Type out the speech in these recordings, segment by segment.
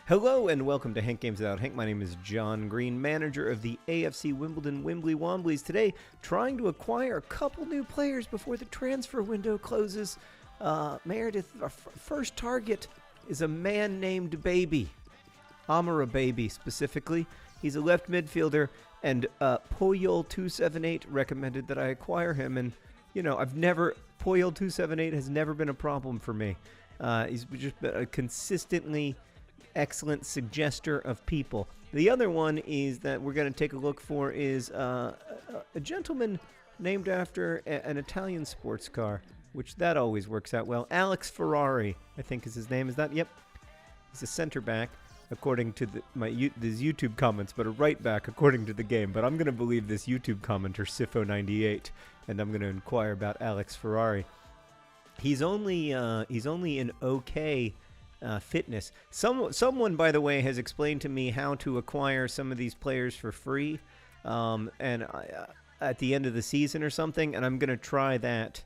Hello and welcome to Hank Games Without Hank. My name is John Green, manager of the AFC Wimbledon Wimbly Womblys. Today, trying to acquire a couple new players before the transfer window closes. Meredith, our first target is a man named Baby. Amara Baby, specifically. He's a left midfielder, and Poyol278 recommended that I acquire him. And, you know, Poyol278 has never been a problem for me. He's just been a consistently excellent suggester of people. The other one is that we're going to take a look for is a gentleman named after an Italian sports car, which that always works out well. Alex Ferrari, I think is his name. Is that? Yep. He's a center back, according to these YouTube comments, but a right back according to the game. But I'm going to believe this YouTube commenter, Sifo98, and I'm going to inquire about Alex Ferrari. He's only an okay fitness. Someone, by the way, has explained to me how to acquire some of these players for free, and at the end of the season or something. And I'm gonna try that.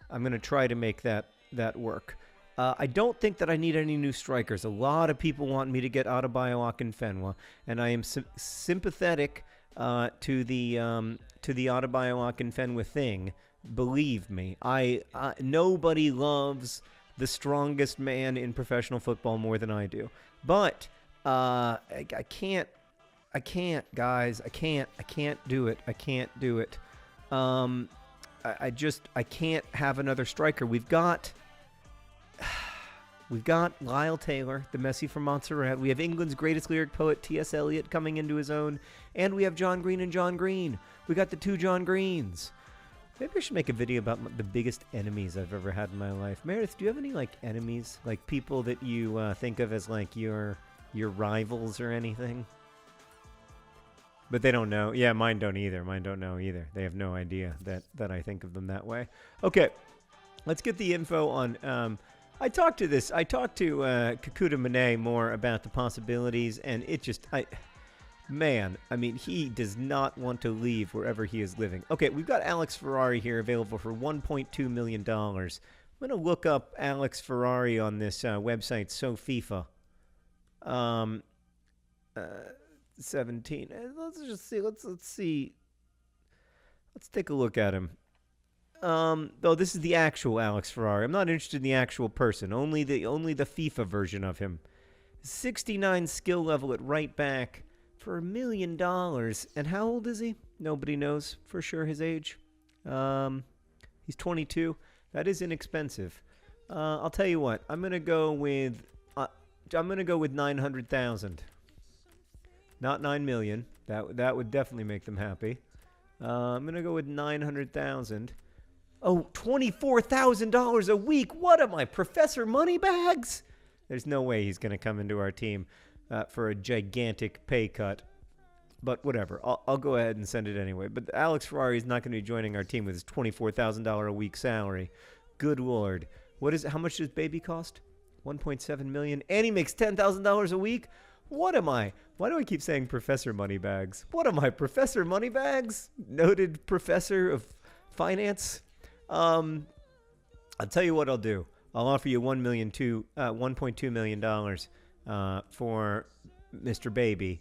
I'm gonna try to make that work. I don't think that I need any new strikers. A lot of people want me to get Adebayo and Fenwa, and I am sympathetic to the Adebayo and Fenwa thing. Believe me, nobody loves the strongest man in professional football more than I do. But I can't, guys. I can't do it. I can't do it. I can't have another striker. We've got Lyle Taylor, the Messi from Montserrat. We have England's greatest lyric poet, T.S. Eliot, coming into his own. And we have John Green and John Green. We got the two John Greens. Maybe I should make a video about the biggest enemies I've ever had in my life. Meredith, do you have any, enemies? Like, people that you think of as, your rivals or anything? But they don't know. Yeah, mine don't either. Mine don't know either. They have no idea that I think of them that way. Okay, let's get the info on... I talked to Kakuta Mane more about the possibilities, and it just... Man, I mean, he does not want to leave wherever he is living. Okay, we've got Alex Ferrari here available for $1.2 million. I'm going to look up Alex Ferrari on this website, SoFIFA. 17. Let's just see. Let's see. Let's take a look at him. Though this is the actual Alex Ferrari. I'm not interested in the actual person. Only the FIFA version of him. 69 skill level at right back. For $1 million. And how old is he? Nobody knows for sure his age. He's 22. That is inexpensive. I'll tell you what. I'm gonna go with 900,000. Not 9 million. That would definitely make them happy. I'm gonna go with 900,000. Oh, $24,000 a week. What am I, Professor Moneybags? There's no way he's gonna come into our team. For a gigantic pay cut. But whatever. I'll go ahead and send it anyway. But Alex Ferrari is not going to be joining our team with his $24,000 a week salary. Good Lord. How much does Baby cost? $1.7 million. And he makes $10,000 a week? What am I? Why do I keep saying Professor Moneybags? What am I, Professor Moneybags? Noted professor of finance? I'll tell you what I'll do. I'll offer you $1.2 million for Mr. Baby,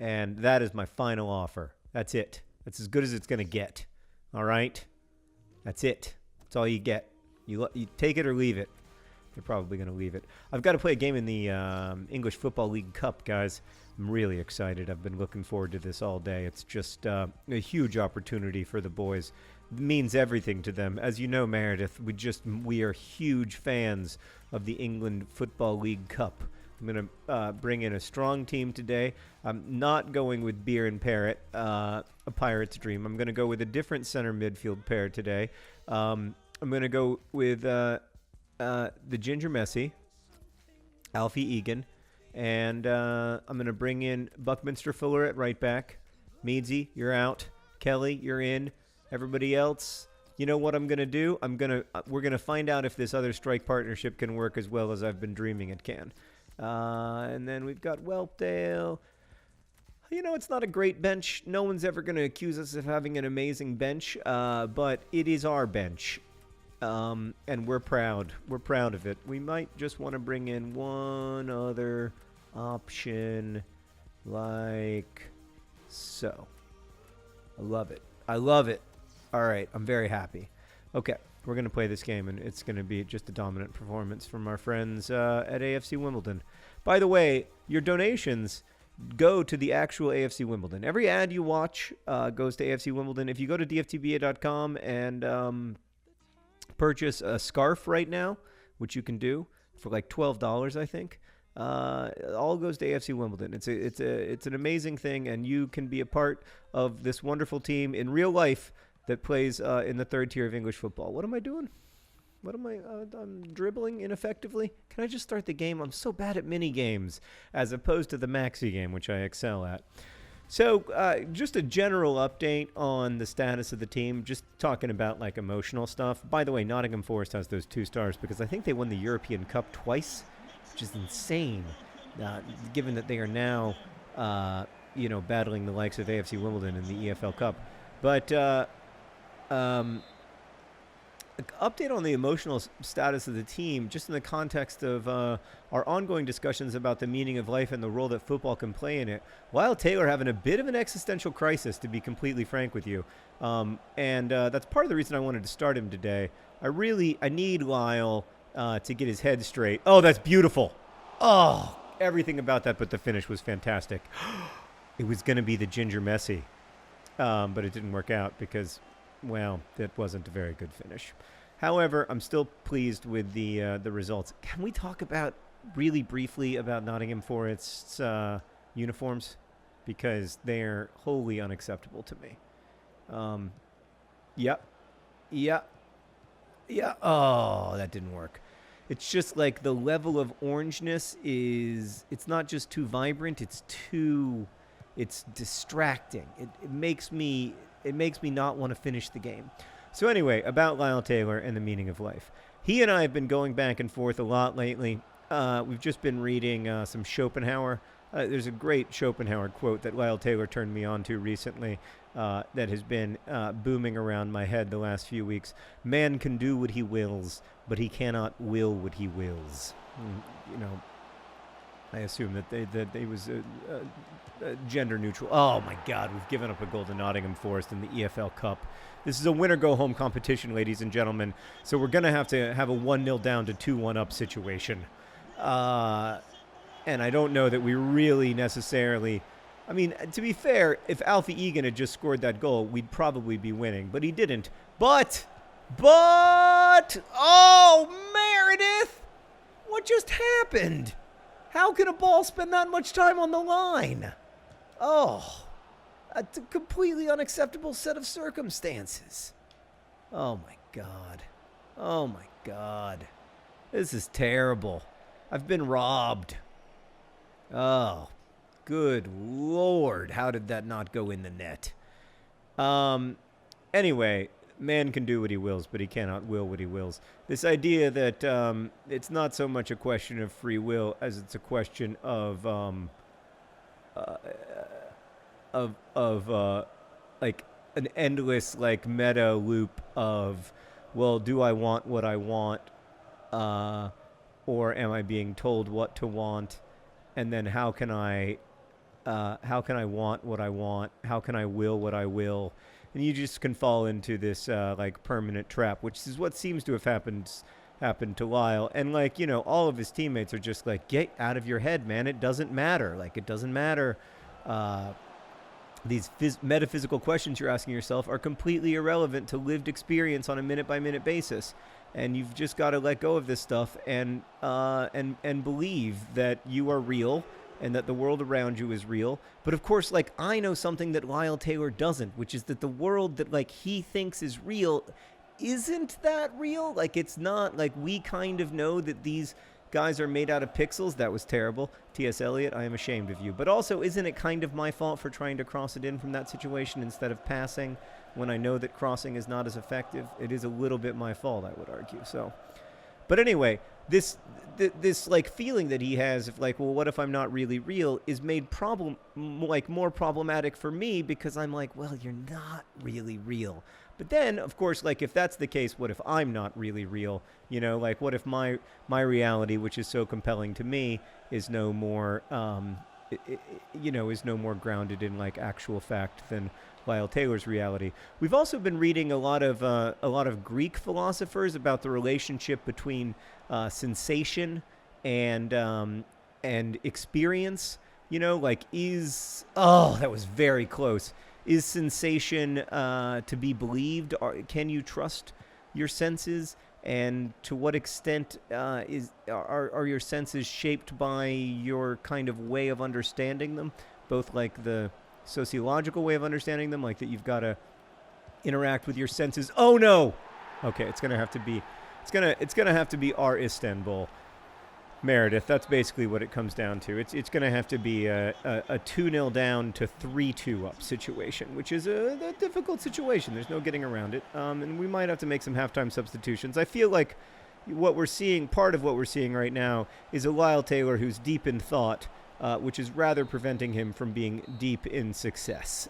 and that is my final offer. That's it. That's as good as it's going to get. All right? That's it. That's all you get. You take it or leave it. They're probably going to leave it. I've got to play a game in the English Football League Cup, guys. I'm really excited. I've been looking forward to this all day. It's just a huge opportunity for the boys. It means everything to them. As you know, Meredith, we are huge fans of the England Football League Cup. I'm going to bring in a strong team today. I'm not going with Beer and Parrot, a Pirate's Dream. I'm going to go with a different center midfield pair today. I'm going to go with the Ginger Messi, Alfie Egan, and I'm going to bring in Buckminster Fuller at right back. Meadsy, you're out. Kelly, you're in. Everybody else, you know what I'm going to do? We're going to find out if this other strike partnership can work as well as I've been dreaming it can. And then we've got Whelpdale. You know, it's not a great bench. No one's ever going to accuse us of having an amazing bench, but it is our bench. And we're proud. We're proud of it. We might just want to bring in one other option like so. I love it. I love it. All right, I'm very happy. Okay, we're going to play this game, and it's going to be just a dominant performance from our friends at AFC Wimbledon. By the way, your donations go to the actual AFC Wimbledon. Every ad you watch goes to AFC Wimbledon. If you go to dftba.com and purchase a scarf right now, which you can do for like $12, I think, all goes to AFC Wimbledon. It's an amazing thing, and you can be a part of this wonderful team in real life that plays in the third tier of English football. What am I doing? What am I? I'm dribbling ineffectively. Can I just start the game? I'm so bad at mini games as opposed to the maxi game, which I excel at. So just a general update on the status of the team, just talking about like emotional stuff. By the way, Nottingham Forest has those 2 stars because I think they won the European Cup twice, which is insane, given that they are now, battling the likes of AFC Wimbledon in the EFL Cup. But update on the emotional status of the team, just in the context of our ongoing discussions about the meaning of life and the role that football can play in it. Lyle Taylor having a bit of an existential crisis, to be completely frank with you. And that's part of the reason I wanted to start him today. I need Lyle to get his head straight. Oh, that's beautiful. Oh, everything about that but the finish was fantastic. It was going to be the Ginger Messi, but it didn't work out because, well, that wasn't a very good finish. However, I'm still pleased with the results. Can we talk about really briefly about Nottingham Forest's uniforms? Because they're wholly unacceptable to me. Yep. Oh, that didn't work. It's just like the level of orangeness it's not just too vibrant, it's distracting. It makes me not want to finish the game. So anyway, about Lyle Taylor and the meaning of life. He and I have been going back and forth a lot lately. We've just been reading some Schopenhauer. There's a great Schopenhauer quote that Lyle Taylor turned me on to recently that has been booming around my head the last few weeks. Man can do what he wills, but he cannot will what he wills. I assume that they was gender neutral. Oh my God, we've given up a goal to Nottingham Forest in the EFL Cup. This is a winner-go-home competition, ladies and gentlemen. So we're going to have a 1-0 down to 2-1 up situation. And I don't know that we really necessarily... I mean, to be fair, if Alfie Egan had just scored that goal, we'd probably be winning. But he didn't. But... Oh, Meredith! What just happened? How can a ball spend that much time on the line? Oh... a completely unacceptable set of circumstances. Oh, my God. Oh, my God. This is terrible. I've been robbed. Oh, good Lord. How did that not go in the net? Anyway, man can do what he wills, but he cannot will what he wills. This idea that it's not so much a question of free will as it's a question of like an endless like meta loop of, well, do I want what I want, or am I being told what to want, and then how can I want what I want? How can I will what I will? And you just can fall into this like permanent trap, which is what seems to have happened to Lyle. And like, all of his teammates are just like, get out of your head, man. It doesn't matter. Like, it doesn't matter. These metaphysical questions you're asking yourself are completely irrelevant to lived experience on a minute-by-minute basis. And you've just got to let go of this stuff and believe that you are real and that the world around you is real. But of course, like, I know something that Lyle Taylor doesn't, which is that the world that like he thinks is real isn't that real. Like, it's not. Like, we kind of know that these guys are made out of pixels. That was terrible. T.S. Eliot, I am ashamed of you. But also, isn't it kind of my fault for trying to cross it in from that situation instead of passing when I know that crossing is not as effective? It is a little bit my fault, I would argue. So, but anyway, this like feeling that he has of like, well, what if I'm not really real, is made more problematic for me, because I'm like, well, you're not really real. But then, of course, like, if that's the case, what if I'm not really real? You know, like, what if my reality, which is so compelling to me, is no more is no more grounded in like actual fact than Lyle Taylor's reality. We've also been reading a lot of Greek philosophers about the relationship between sensation and experience. You know, like, that was very close. Is sensation to be believed? Can you trust your senses? And to what extent are your senses shaped by your kind of way of understanding them? Both like the sociological way of understanding them, like that you've got to interact with your senses. Oh no! Okay, it's gonna have to be our Istanbul. Meredith, that's basically what it comes down to. It's going to have to be a 2-0 down to 3-2 up situation, which is a difficult situation. There's no getting around it. And we might have to make some halftime substitutions. I feel like part of what we're seeing right now is a Lyle Taylor who's deep in thought, which is rather preventing him from being deep in success.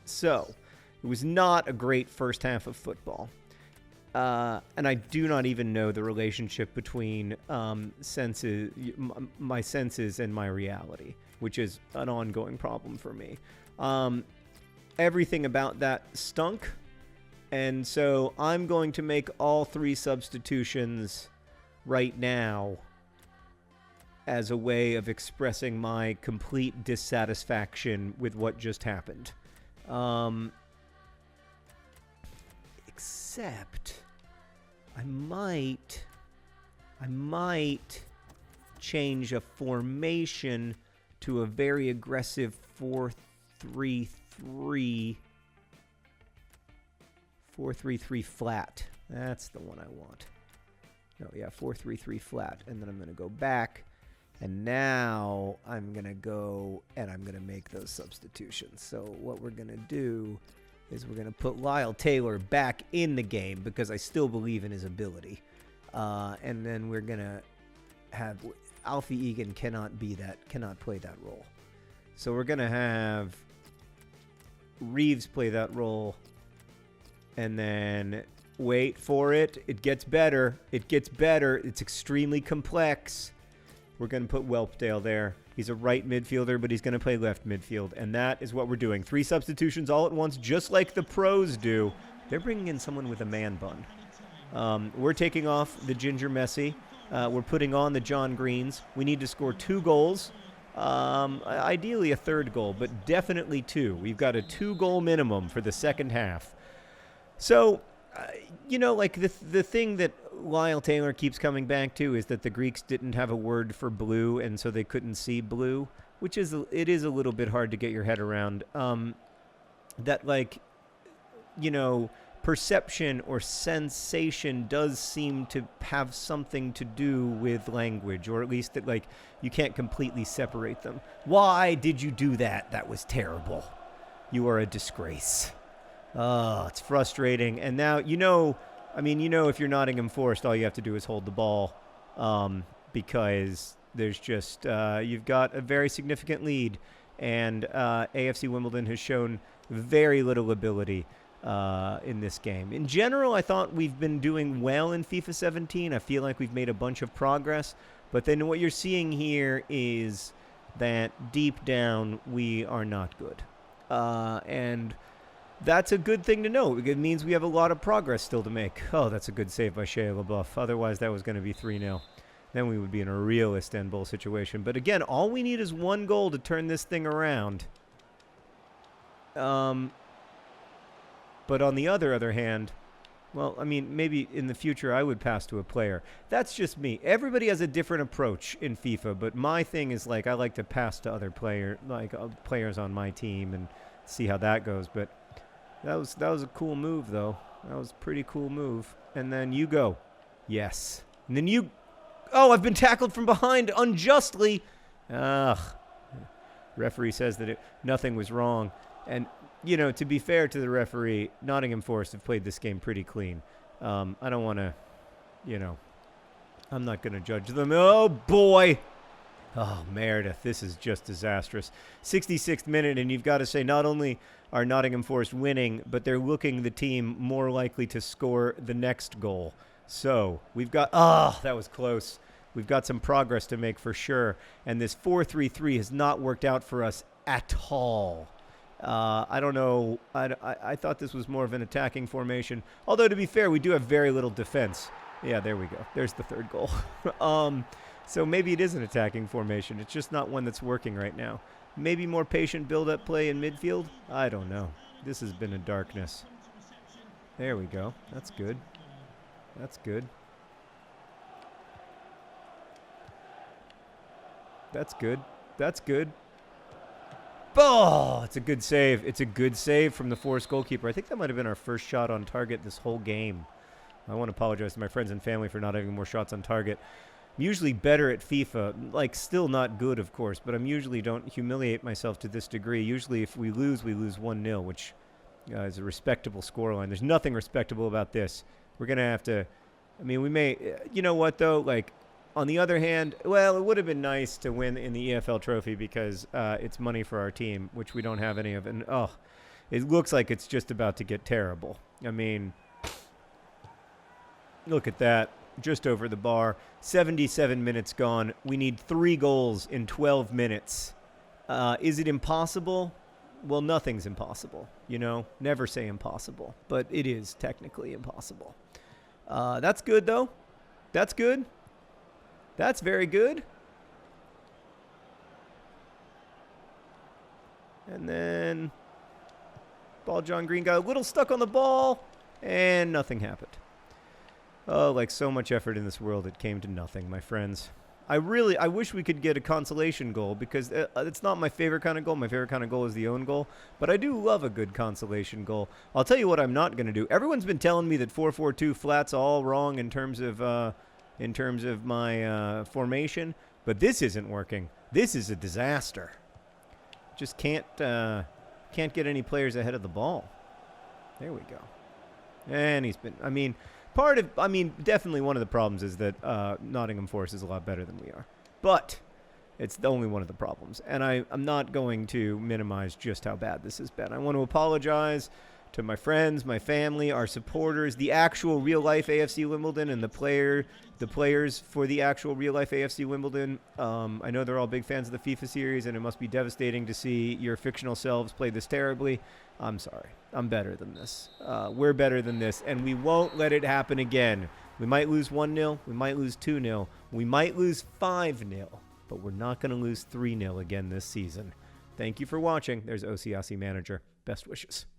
So, it was not a great first half of football. And I do not even know the relationship between my senses and my reality, which is an ongoing problem for me. Everything about that stunk, and so I'm going to make all 3 substitutions right now as a way of expressing my complete dissatisfaction with what just happened. Except I might change a formation to a very aggressive 4-3-3 flat. That's the one I want. No, yeah, 4-3-3 flat. And then I'm going to go back, and now I'm going to go and I'm going to make those substitutions. So what we're going to do is we're going to put Lyle Taylor back in the game because I still believe in his ability. And then we're going to have Alfie Egan cannot play that role. So we're going to have Reeves play that role, and then wait for it. It gets better. It's extremely complex. We're going to put Welpdale there. He's a right midfielder, but he's going to play left midfield. And that is what we're doing. 3 substitutions all at once, just like the pros do. They're bringing in someone with a man bun. We're taking off the Ginger Messi. We're putting on the John Greens. We need to score 2 goals. Ideally a 3rd goal, but definitely 2. We've got a 2-goal minimum for the second half. So, like the thing that Lyle Taylor keeps coming back to is that the Greeks didn't have a word for blue, and so they couldn't see blue, which is a little bit hard to get your head around. That perception or sensation does seem to have something to do with language, or at least that you can't completely separate them. Why did you do that? That was terrible. You are a disgrace. Oh, it's frustrating. And now, if you're Nottingham Forest, all you have to do is hold the ball, because there's just, you've got a very significant lead, and AFC Wimbledon has shown very little ability in this game. In general, I thought we've been doing well in FIFA 17. I feel like we've made a bunch of progress, but then what you're seeing here is that deep down, we are not good. And that's a good thing to know. It means we have a lot of progress still to make. Oh, that's a good save by Shea LaBeouf. Otherwise, that was going to be 3-0. Then we would be in a real Istanbul situation. But again, all we need is 1 goal to turn this thing around. But on the other hand, well, maybe in the future I would pass to a player. That's just me. Everybody has a different approach in FIFA, but my thing is I like to pass to other players on my team and see how that goes. But that was a cool move, though. That was a pretty cool move. And then you go. Yes. And then you... Oh, I've been tackled from behind unjustly. Ugh. Referee says that nothing was wrong. And, to be fair to the referee, Nottingham Forest have played this game pretty clean. I don't want to, I'm not going to judge them. Oh, boy. Oh, Meredith, this is just disastrous. 66th minute, and you've got to say not only are Nottingham Forest winning, but they're looking the team more likely to score the next goal. So we've got, that was close. We've got some progress to make for sure. And this 4-3-3 has not worked out for us at all. I don't know. I thought this was more of an attacking formation. Although, to be fair, we do have very little defense. Yeah, there we go. There's the third goal. So maybe it is an attacking formation. It's just not one that's working right now. Maybe more patient build-up play in midfield? I don't know. This has been a darkness. There we go. That's good. That's good. That's good. That's good. Oh, it's a good save. It's a good save from the Forest goalkeeper. I think that might have been our first shot on target this whole game. I want to apologize to my friends and family for not having more shots on target. I'm usually better at FIFA, like still not good, of course, but I'm usually don't humiliate myself to this degree. Usually if we lose 1-0, which is a respectable scoreline. There's nothing respectable about this. We're going to have to, I mean, we may, you know what though, like on the other hand, well, it would have been nice to win in the EFL trophy because it's money for our team, which we don't have any of. And it looks like it's just about to get terrible. I mean, look at that. Just over the bar. 77 minutes gone. We need 3 goals in 12 minutes. Is it impossible? Well, nothing's impossible. You know, never say impossible. But it is technically impossible. That's good, though. That's good. That's very good. And then ball John Green got a little stuck on the ball. And nothing happened. Oh, like so much effort in this world, it came to nothing, my friends. I wish we could get a consolation goal because it's not my favorite kind of goal. My favorite kind of goal is the own goal, but I do love a good consolation goal. I'll tell you what I'm not going to do. Everyone's been telling me that 4-4-2 flat's all wrong in terms of my formation, but this isn't working. This is a disaster. Just can't get any players ahead of the ball. There we go. And he's been, definitely one of the problems is that Nottingham Forest is a lot better than we are. But it's only one of the problems. And I'm not going to minimize just how bad this has been. I want to apologize to my friends, my family, our supporters, the actual real-life AFC Wimbledon, and the players for the actual real-life AFC Wimbledon. I know they're all big fans of the FIFA series, and it must be devastating to see your fictional selves play this terribly. I'm sorry. I'm better than this. We're better than this, and we won't let it happen again. We might lose 1-0. We might lose 2-0. We might lose 5-0, but we're not going to lose 3-0 again this season. Thank you for watching. There's OC Aussie Manager. Best wishes.